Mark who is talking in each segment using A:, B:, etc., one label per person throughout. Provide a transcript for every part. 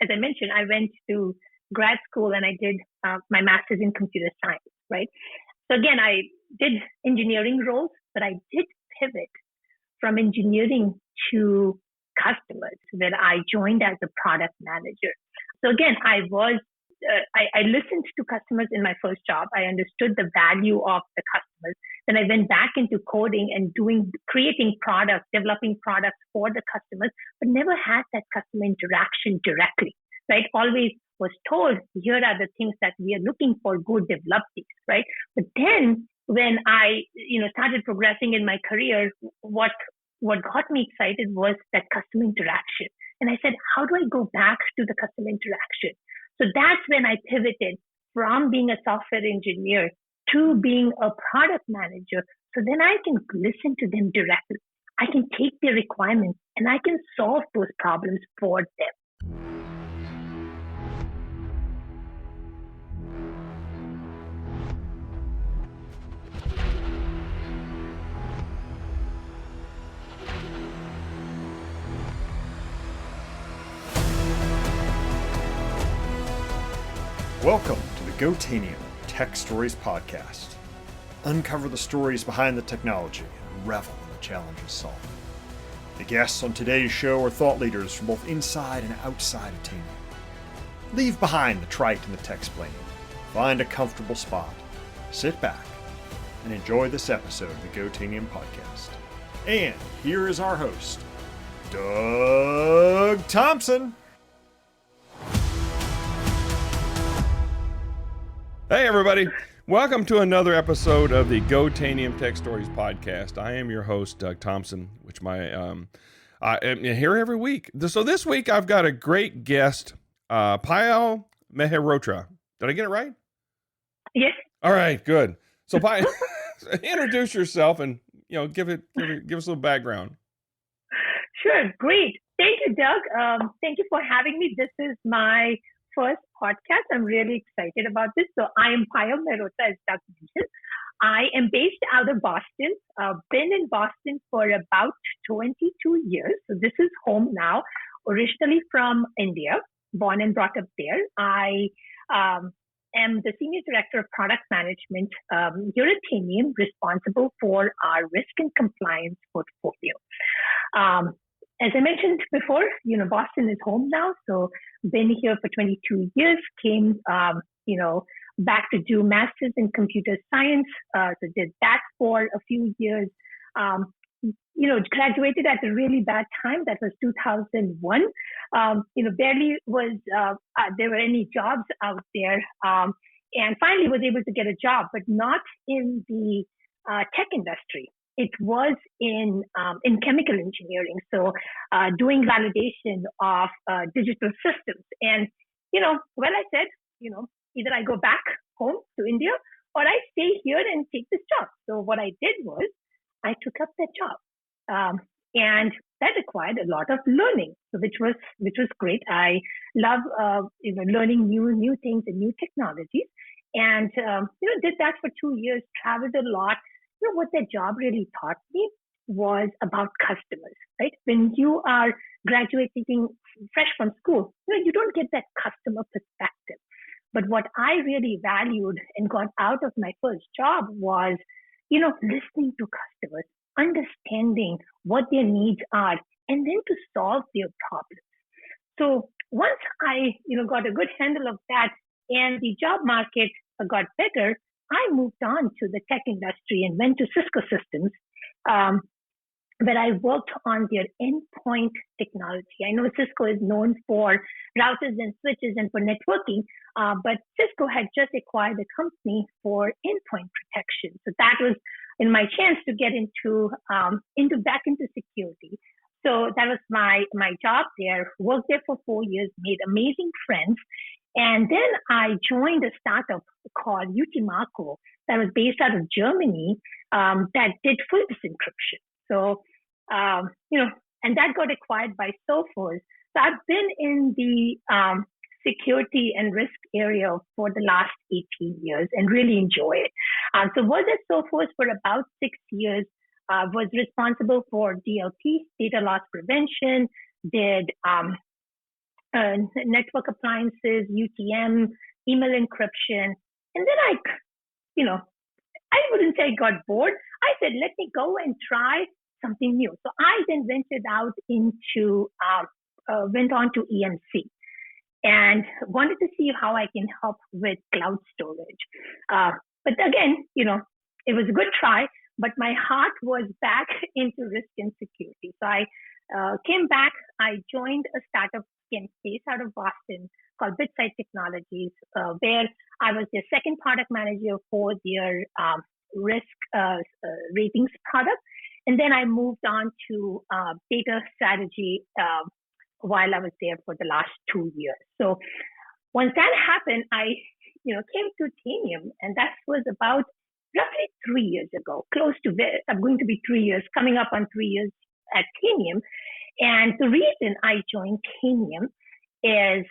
A: as I mentioned, I went to grad school and I did my master's in computer science, right? So again, I did engineering roles, but I did pivot from engineering to customers where I joined as a product manager. So again, I listened to customers in my first job. I understood the value of the customers. Then I went back into coding and creating products, developing products for the customers, but never had that customer interaction directly, right? Always was told, here are the things that we are looking for, go develop these, right? But then when I, started progressing in my career, what got me excited was that customer interaction. And I said, how do I go back to the customer interaction? So that's when I pivoted from being a software engineer to being a product manager. So then I can listen to them directly. I can take their requirements and I can solve those problems for them.
B: Welcome to the Tanium Tech Stories Podcast. Uncover the stories behind the technology and revel in the challenges solved. The guests on today's show are thought leaders from both inside and outside of Tanium. Leave behind the trite and the tech-splaining. Find a comfortable spot, sit back, and enjoy this episode of the Tanium Podcast. And here is our host, Doug Thompson.
C: Hey everybody, welcome to another episode of the Tanium Tech Stories Podcast. I am your host, Doug Thompson, which I am here every week. So this week I've got a great guest, Payal Mehrotra. Did I get it right?
A: Yes.
C: All right, good. So Payal, introduce yourself and give us a little background.
A: Sure, great. Thank you, Doug. Thank you for having me. This is my first podcast. I'm really excited about this. So I am Payal Mehrotra, as Doug mentioned. I am based out of Boston. Been in Boston for about 22 years. So this is home now. Originally from India, born and brought up there. I am the Senior Director of Product Management here at Tanium, responsible for our risk and compliance portfolio. As I mentioned before, Boston is home now. So been here for 22 years, came, back to do master's in computer science. So did that for a few years. Graduated at a really bad time. That was 2001. Barely was, there were any jobs out there. And finally was able to get a job, but not in the tech industry. It was in chemical engineering, so doing validation of digital systems. And, I said, either I go back home to India or I stay here and take this job. So what I did was I took up that job. And that required a lot of learning, which was great. I love, learning new things and new technologies. And, did that for 2 years, traveled a lot. What that job really taught me was about customers, right? When you are graduating fresh from school, you don't get that customer perspective. But what I really valued and got out of my first job was, listening to customers, understanding what their needs are, and then to solve their problems. So once I, got a good handle of that and the job market got better, I moved on to the tech industry and went to Cisco Systems, where I worked on their endpoint technology. I know Cisco is known for routers and switches and for networking, but Cisco had just acquired a company for endpoint protection. So that was in my chance to get back into security. So that was my job there. Worked there for 4 years, made amazing friends. And then I joined a startup called Utimarco that was based out of Germany that did full disencryption. So, and that got acquired by Sophos. So I've been in the security and risk area for the last 18 years and really enjoy it. So was at Sophos for about 6 years, was responsible for DLP, data loss prevention, did network appliances, UTM, email encryption. And then I wouldn't say I got bored. I said, let me go and try something new. So I then ventured out went on to EMC and wanted to see how I can help with cloud storage. But again, it was a good try, but my heart was back into risk and security. So I came back. I joined a startup based out of Boston called Bitsight Technologies, where I was their second product manager for their risk ratings product. And then I moved on to data strategy while I was there for the last 2 years. So once that happened, I came to Tanium, and that was about roughly 3 years ago, I'm going to be 3 years, coming up on 3 years at Tanium. And the reason I joined Tanium is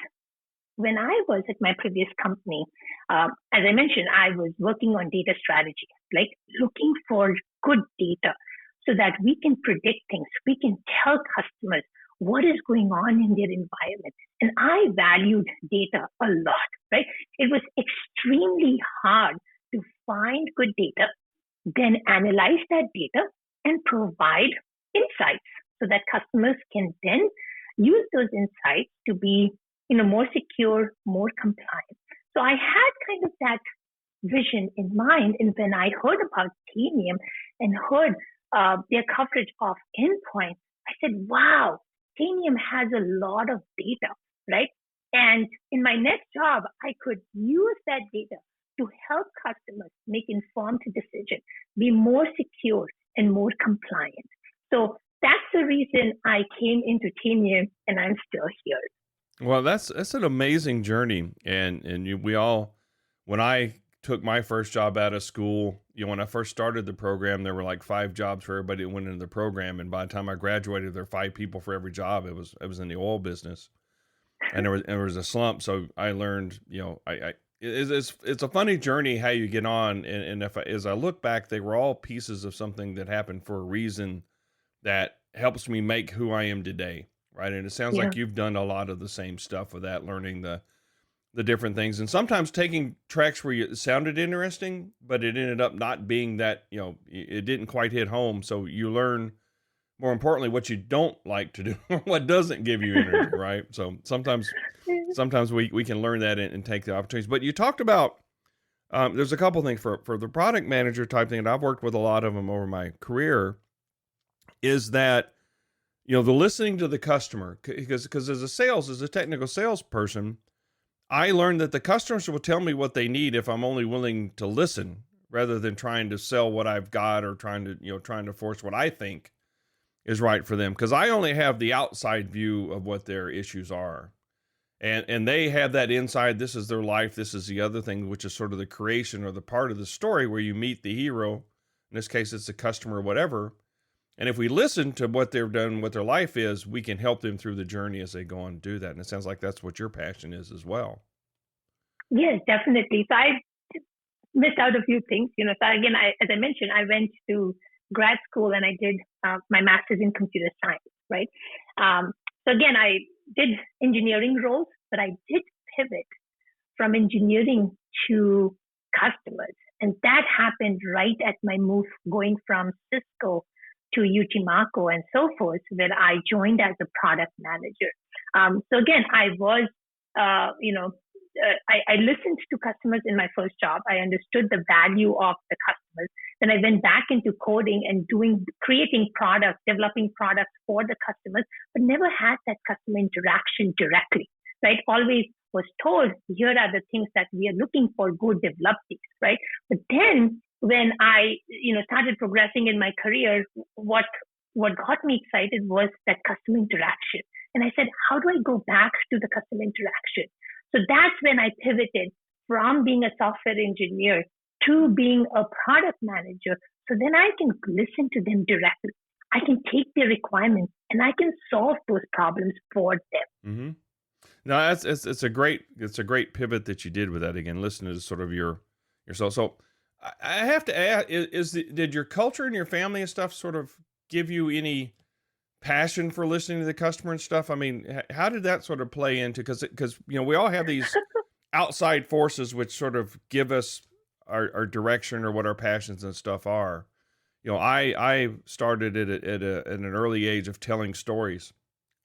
A: when I was at my previous company, as I mentioned, I was working on data strategy, like looking for good data so that we can predict things. We can tell customers what is going on in their environment. And I valued data a lot, right? It was extremely hard to find good data, then analyze that data and provide insights so that customers can then use those insights to be more secure, more compliant. So I had kind of that vision in mind. And when I heard about Tanium and heard their coverage of endpoint, I said, wow, Tanium has a lot of data, right? And in my next job, I could use that data to help customers make informed decisions, be more secure and more compliant. So that's the reason I came into Tanium, and I'm still here.
C: Well, that's an amazing journey, and we all, when I took my first job out of school, when I first started the program, there were like 5 jobs for everybody that went into the program, and by the time I graduated, there were 5 people for every job. It was in the oil business, and there was a slump. So I learned, it's a funny journey how you get on, and as I look back, they were all pieces of something that happened for a reason that helps me make who I am today, right? And it sounds like you've done a lot of the same stuff with that, learning the different things, and sometimes taking tracks where it sounded interesting, but it ended up not being that, it didn't quite hit home. So you learn, more importantly, what you don't like to do, what doesn't give you energy, right? So sometimes we can learn that and take the opportunities. But you talked about, there's a couple things for the product manager type thing, and I've worked with a lot of them over my career, is that, the listening to the customer, because as a technical salesperson, I learned that the customers will tell me what they need if I'm only willing to listen, rather than trying to sell what I've got or trying to force what I think is right for them. Because I only have the outside view of what their issues are. And they have that inside, this is their life, this is the other thing, which is sort of the creation or the part of the story where you meet the hero. In this case, it's the customer or whatever. And if we listen to what they've done, what their life is, we can help them through the journey as they go on and do that. And it sounds like that's what your passion is as well.
A: Yes, definitely. So I missed out a few things. So again, as I mentioned, I went to grad school and I did my master's in computer science, right? So again, I did engineering roles, but I did pivot from engineering to customers. And that happened right at my move going from Cisco to UT and so forth, where I joined as a product manager. So again, I was, I listened to customers in my first job. I understood the value of the customers. Then I went back into coding and creating products, developing products for the customers, but never had that customer interaction directly, right? Always was told, here are the things that we are looking for, go develop these, right? But then when I, started progressing in my career, what got me excited was that customer interaction. And I said, how do I go back to the customer interaction? So that's when I pivoted from being a software engineer to being a product manager. So then I can listen to them directly. I can take their requirements and I can solve those problems for them.
C: Mm-hmm. No, it's a great pivot that you did with that. Again, listening to sort of yourself. So I have to ask, did your culture and your family and stuff sort of give you any passion for listening to the customer and stuff? I mean, how did that sort of play into, because we all have these outside forces which sort of give us our direction or what our passions and stuff are. I started it at an early age of telling stories.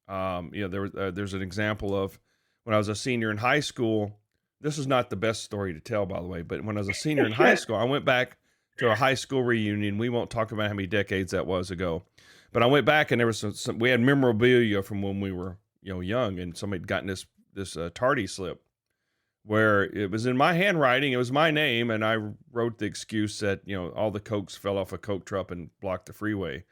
C: There's an example of when I was a senior in high school. This is not the best story to tell, by the way, but when I was a senior in high school, I went back to a high school reunion. We won't talk about how many decades that was ago, but I went back and there was we had memorabilia from when we were, young, and somebody had gotten this tardy slip where it was in my handwriting. It was my name, and I wrote the excuse that, all the Cokes fell off a Coke truck and blocked the freeway.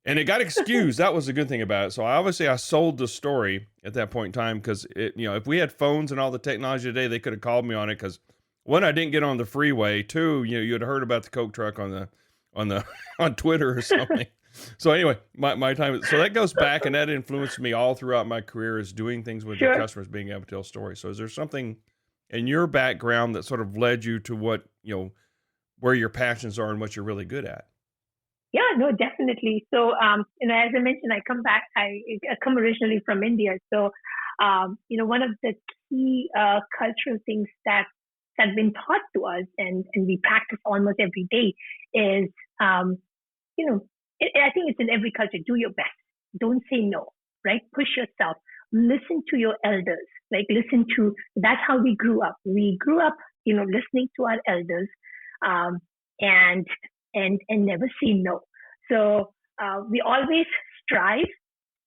C: And it got excused. That was the good thing about it. So I sold the story at that point in time, because if we had phones and all the technology today, they could have called me on it. Because one, I didn't get on the freeway. Two, you'd heard about the Coke truck on Twitter or something. So anyway, my time. So that goes back, and that influenced me all throughout my career, is doing things with the customers, being able to tell stories. So is there something in your background that sort of led you to what, where your passions are and what you're really good at?
A: Yeah, no, definitely. So, as I mentioned, I come originally from India. So, one of the key cultural things that have been taught to us, and we practice almost every day, is, I think it's in every culture: do your best, don't say no, right? Push yourself, listen to your elders, that's how we grew up. We grew up, listening to our elders, and never say no. So we always strive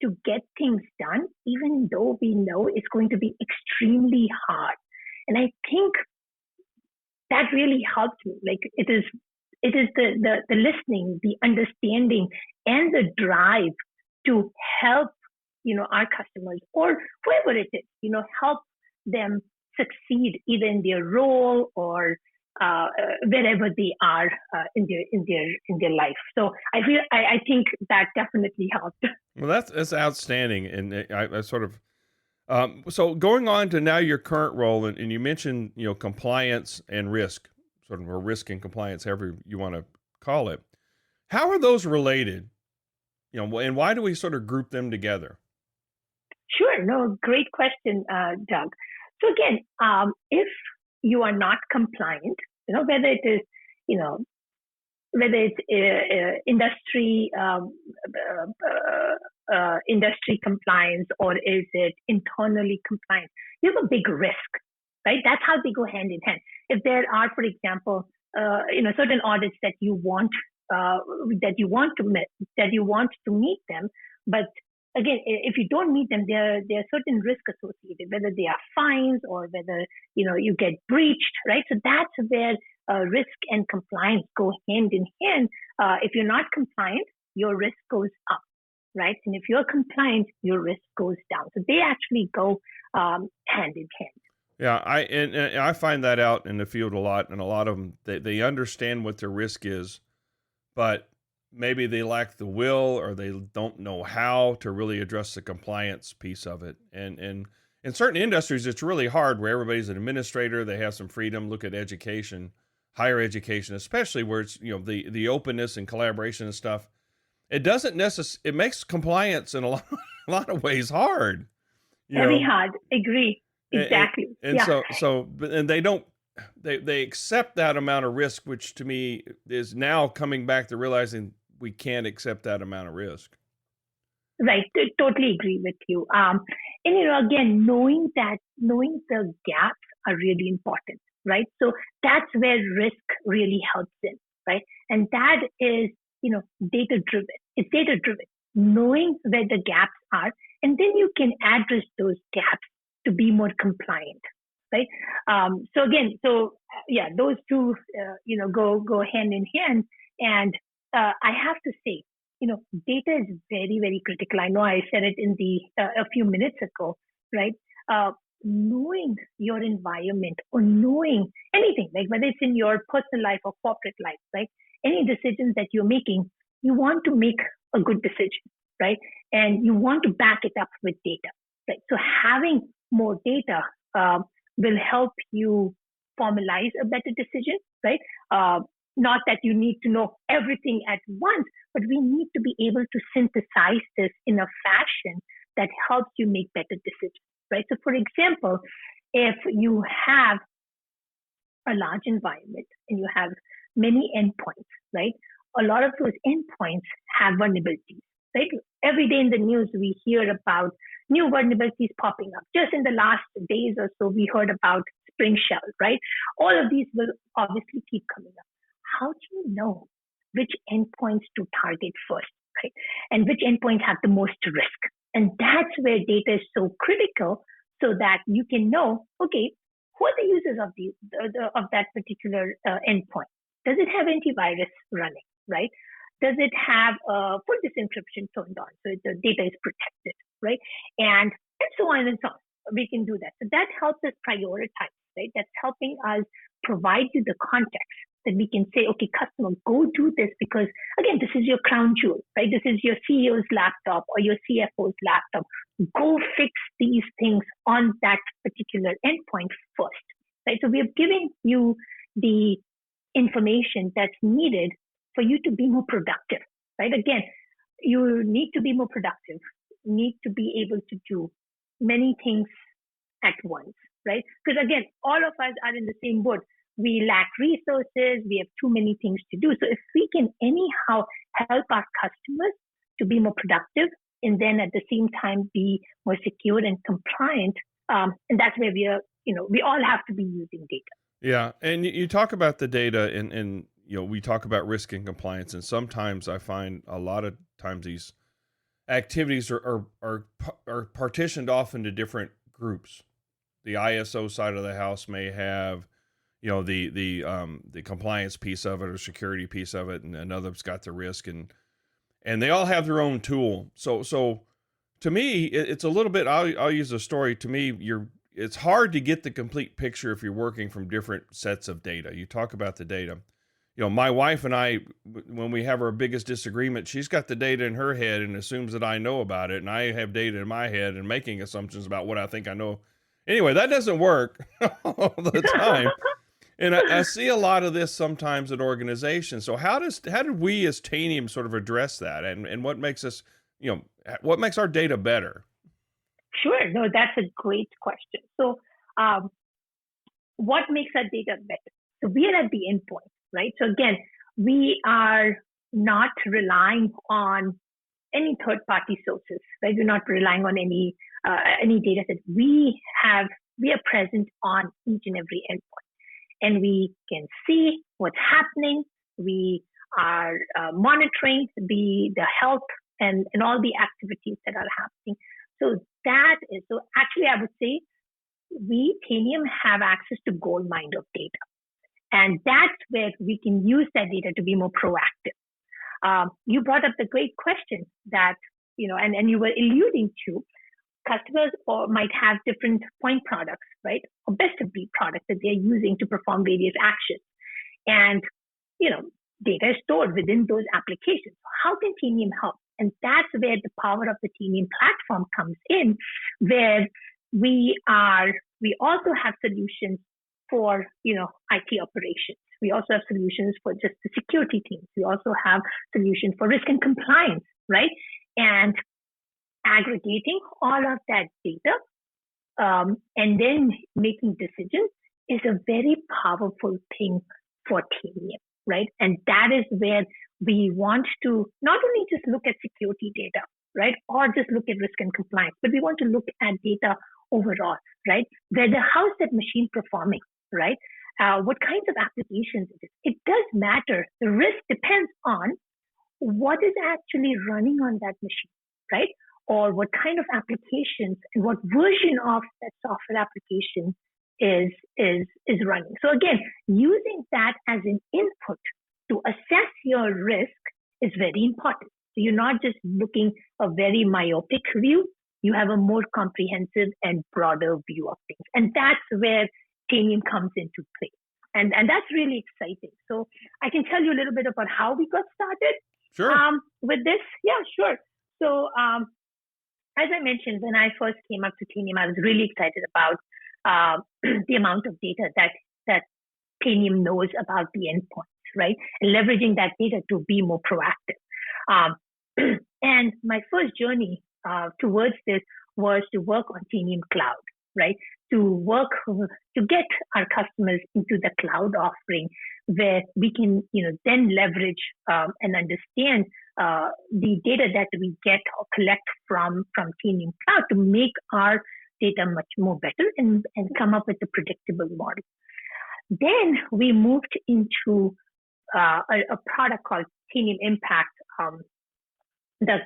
A: to get things done, even though we know it's going to be extremely hard. And I think that really helped me. Like, it is the listening, the understanding, and the drive to help, our customers, or whoever it is, help them succeed either in their role or wherever they are in their life. So I think that definitely helped.
C: Well, that's outstanding, and I sort of so going on to now your current role, and you mentioned compliance and risk, sort of, or risk and compliance, however you want to call it. How are those related? And why do we sort of group them together?
A: Sure, no, great question, Doug. So again, if you are not compliant, whether it is, industry compliance, or is it internally compliant, you have a big risk, right? That's how they go hand in hand. If there are, for example, certain audits that you want to meet them, but again, if you don't meet them, there are certain risks associated, whether they are fines or whether you get breached, right? So that's where risk and compliance go hand in hand. If you're not compliant, your risk goes up, right? And if you're compliant, your risk goes down. So they actually go hand in hand.
C: Yeah, I find that out in the field a lot, and a lot of them they understand what their risk is, but maybe they lack the will, or they don't know how to really address the compliance piece of it. And in certain industries, it's really hard, where everybody's an administrator. They have some freedom. Look at education, higher education, especially where it's, the openness and collaboration and stuff. It doesn't it makes compliance in a lot of ways hard.
A: Very hard. Agree. Exactly.
C: And
A: yeah.
C: so they don't, they accept that amount of risk, which to me is now coming back to realizing we can't accept that amount of risk.
A: Right. Totally agree with you. And, again, knowing the gaps are really important, right? So that's where risk really helps in, right? And that is, data driven. It's data driven, knowing where the gaps are, and then you can address those gaps to be more compliant, right? Those two, go hand in hand. And I have to say, data is very, very critical. I know I said it in a few minutes ago, right? Knowing your environment, or knowing anything, like whether it's in your personal life or corporate life, right? Any decisions that you're making, you want to make a good decision, right? And you want to back it up with data, right? So having more data will help you formalize a better decision, right? Not that you need to know everything at once, but we need to be able to synthesize this in a fashion that helps you make better decisions, right? So for example, if you have a large environment and you have many endpoints, right? A lot of those endpoints have vulnerabilities, right? Every day in the news, we hear about new vulnerabilities popping up. Just in the last days or so, we heard about Spring Shell, right? All of these will obviously keep coming up. How do you know which endpoints to target first, right? And which endpoints have the most risk? And that's where data is so critical, so that you can know, okay, who are the users of that particular endpoint? Does it have antivirus running, right? Does it have full disencryption turned on, so the data is protected, right? And so on and so on. We can do that. So that helps us prioritize, right? That's helping us provide you the context that we can say, okay, customer, go do this because, again, this is your crown jewel, right? This is your CEO's laptop or your CFO's laptop. Go fix these things on that particular endpoint first, right? So we have given you the information that's needed for you to be more productive, right? Again, you need to be more productive, need to be able to do many things at once, right? Because again, all of us are in the same boat. We lack resources, we have too many things to do. So if we can anyhow help our customers to be more productive and then at the same time be more secure and compliant, and that's where we are, we all have to be using data.
C: Yeah. And you talk about the data and we talk about risk and compliance. And sometimes I find a lot of times these activities are partitioned off into different groups. The ISO side of the house may have, the compliance piece of it or security piece of it, and another's got the risk, and they all have their own tool. So to me, it's a little bit. I'll use a story. To me, it's hard to get the complete picture if you're working from different sets of data. You talk about the data. My wife and I, when we have our biggest disagreement, she's got the data in her head and assumes that I know about it, and I have data in my head and making assumptions about what I think I know. Anyway, that doesn't work all the time. And I see a lot of this sometimes at organizations. So how did we as Tanium sort of address that, and what makes us, what makes our data better?
A: Sure. No, that's a great question. So what makes our data better? So we are at the endpoint, right? So again, we are not relying on any third-party sources, right? We're not relying on any data set. We are present on each and every endpoint. And we can see what's happening. We are monitoring the health and all the activities that are happening. So actually I would say we, Tanium, have access to gold mine of data. And that's where we can use that data to be more proactive. You brought up the great question that, and you were alluding to, customers might have different point products, right? Or best of breed products that they're using to perform various actions. And, data is stored within those applications. How can Tanium help? And that's where the power of the Tanium platform comes in, where we also have solutions for, IT operations. We also have solutions for just the security teams. We also have solutions for risk and compliance, right? And aggregating all of that data and then making decisions is a very powerful thing for Tanium, right? And that is where we want to not only just look at security data, right? Or just look at risk and compliance, but we want to look at data overall, right? How's that machine performing, right? What kinds of applications it is. It does matter. The risk depends on what is actually running on that machine, right? Or what kind of applications and what version of that software application is running. So again, using that as an input to assess your risk is very important. So you're not just looking a very myopic view, you have a more comprehensive and broader view of things. And that's where Tanium comes into play. And that's really exciting. So I can tell you a little bit about how we got started.
C: Sure.
A: With this. Yeah, sure. So as I mentioned, when I first came up to Tanium, I was really excited about the amount of data that Tanium knows about the endpoints, right? And leveraging that data to be more proactive. Um, and my first journey towards this was to work on Tanium Cloud, right? To get our customers into the cloud offering where we can, then leverage and understand the data that we get or collect from Tanium Cloud to make our data much more better and come up with a predictable model. Then we moved into a product called Tanium Impact,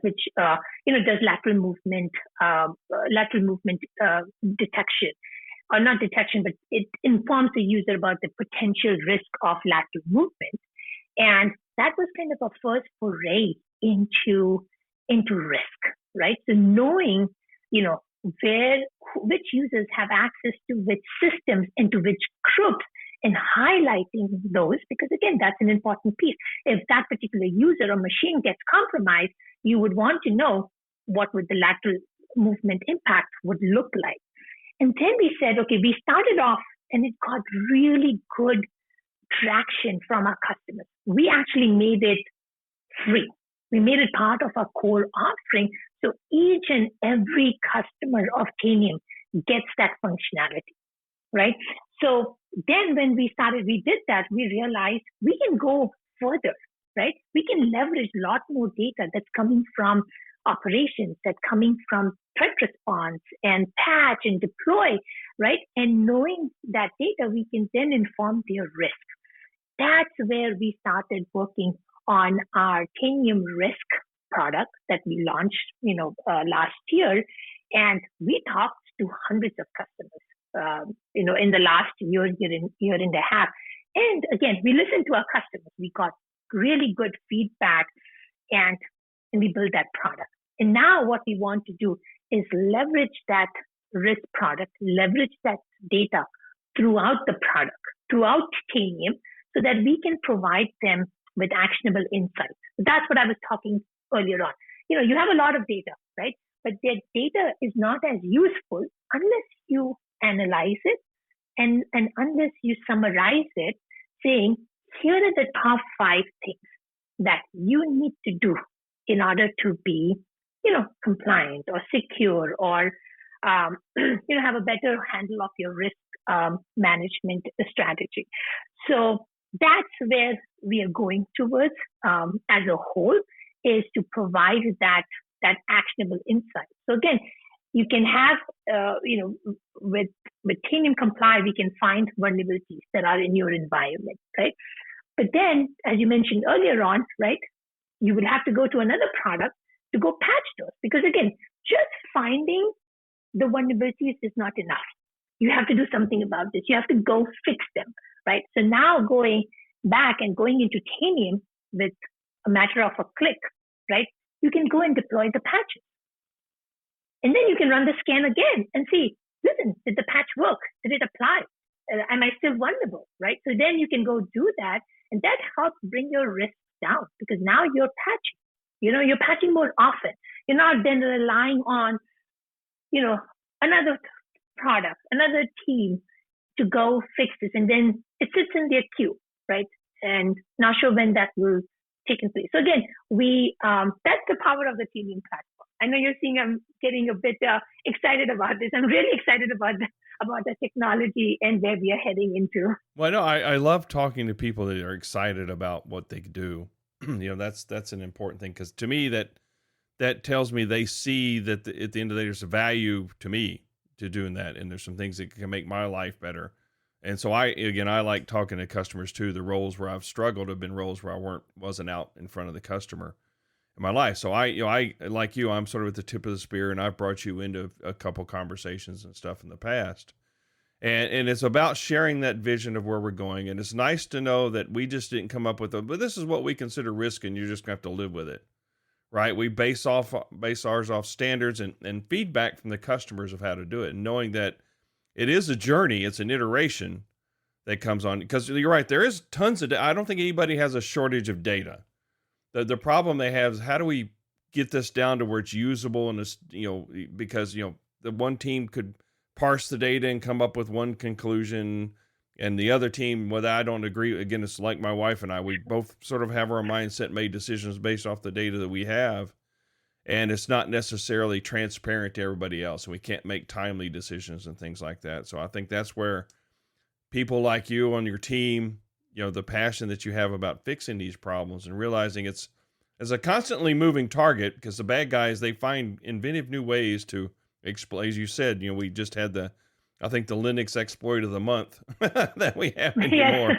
A: which does lateral movement detection, or not detection, but it informs the user about the potential risk of lateral movement. And that was kind of a first foray into risk, right? So knowing, which users have access to which systems and to which groups, and highlighting those, because again, that's an important piece. If that particular user or machine gets compromised, you would want to know what would the lateral movement impact would look like. And then we said, okay, we started off and it got really good traction from our customers. We actually made it free. We made it part of our core offering. So each and every customer of Tanium gets that functionality, right? So then when we did that, we realized we can go further, right? We can leverage a lot more data that's coming from operations, that's coming from threat response and patch and deploy, right? And knowing that data, we can then inform their risk. That's where we started working on our Tanium Risk product that we launched, last year. And we talked to hundreds of customers, in the last year and a half. And again, we listened to our customers. We got really good feedback and we built that product. And now what we want to do is leverage that risk product, leverage that data throughout the product, throughout Tanium, so that we can provide them with actionable insights. That's what I was talking earlier on. You have a lot of data, right? But their data is not as useful unless you analyze it and unless you summarize it, saying, here are the top 5 things that you need to do in order to be, compliant or secure or, have a better handle of your risk management strategy. So that's where we are going towards as a whole, is to provide that actionable insight. So again, you can have, with Tanium Comply, we can find vulnerabilities that are in your environment, right? But then, as you mentioned earlier on, right, you would have to go to another product to go patch those. Because again, just finding the vulnerabilities is not enough. You have to do something about this. You have to go fix them, right? So now going back and going into Tanium with a matter of a click, right, you can go and deploy the patches. And then you can run the scan again and see, listen, did the patch work? Did it apply? Am I still vulnerable, right? So then you can go do that, and that helps bring your risk down, because now you're patching. You're patching more often. You're not then relying on, another product, another team to go fix this, and then it sits in their queue, right? And not sure when that will take place. So again, that's the power of the Tanium platform. I know you're seeing I'm getting a bit excited about this. I'm really excited about the technology and where we are heading into.
C: Well, no, I love talking to people that are excited about what they do. That's an important thing, because to me that tells me they see that at the end of the day there's a value to me to doing that, and there's some things that can make my life better. And so I like talking to customers too. The roles where I've struggled have been roles where I wasn't out in front of the customer in my life. So I like you, I'm sort of at the tip of the spear, and I've brought you into a couple conversations and stuff in the past. And it's about sharing that vision of where we're going. And it's nice to know that we just didn't come up with but this is what we consider risk, and you're just gonna have to live with it, right? We base ours off standards and feedback from the customers of how to do it, and knowing that it is a journey, it's an iteration that comes on. Because you're right, there is tons of I don't think anybody has a shortage of data. The problem they have is, how do we get this down to where it's usable, and it's, because the one team could parse the data and come up with one conclusion, And the other team, whether I don't agree, again, it's like my wife and I, we both sort of have our mindset, made decisions based off the data that we have. And it's not necessarily transparent to everybody else. And we can't make timely decisions and things like that. So I think that's where people like you on your team, the passion that you have about fixing these problems and realizing it's a constantly moving target, because the bad guys, they find inventive new ways to exploit. As you said, we just had I think the Linux exploit of the month that we have anymore.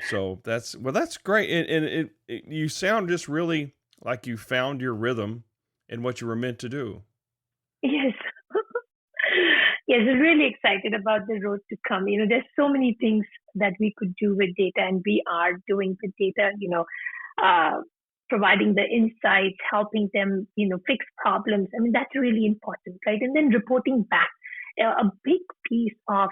C: So that's great. And you sound just really like you found your rhythm and what you were meant to do.
A: Yes. Yes, I'm really excited about the road to come. There's so many things that we could do with data, and we are doing with data, providing the insights, helping them, fix problems. I mean, that's really important, right? And then reporting back. A big piece of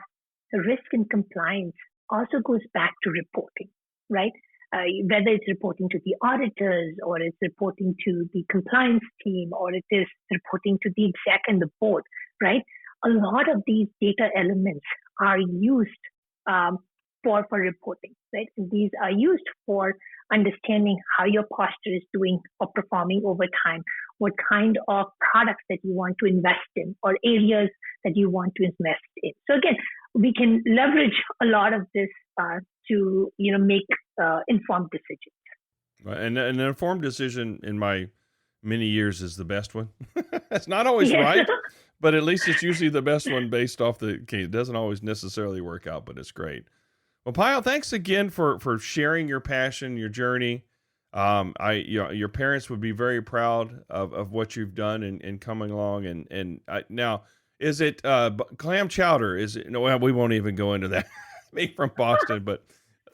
A: risk and compliance also goes back to reporting, right? Whether it's reporting to the auditors, or it's reporting to the compliance team, or it is reporting to the exec and the board, right? A lot of these data elements are used for reporting, right? And these are used for understanding how your posture is doing or performing over time, what kind of products that you want to invest in, or areas that you want to invest in. So again, we can leverage a lot of this to make informed decisions.
C: And an informed decision in my many years is the best one. It's not always right, but at least it's usually the best one based off it doesn't always necessarily work out, but it's great. Well, Payal, thanks again for sharing your passion, your journey. Your parents would be very proud of what you've done and coming along. Now, is it clam chowder? Is it? No, we won't even go into that. Me from Boston, but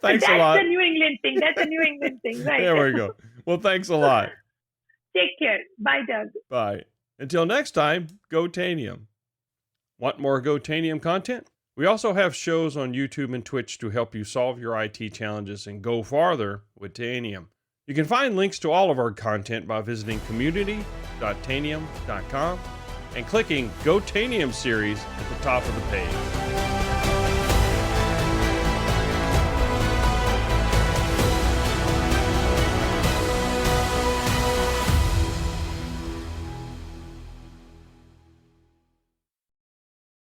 C: thanks a lot.
A: That's a New England thing. That's a New England thing, right?
C: There we go. Well, thanks a lot.
A: Take care. Bye, Doug.
C: Bye. Until next time, go Tanium. Want more Go Tanium content? We also have shows on YouTube and Twitch to help you solve your IT challenges and go farther with Tanium. You can find links to all of our content by visiting community.tanium.com and clicking Go Tanium series at the top of the page.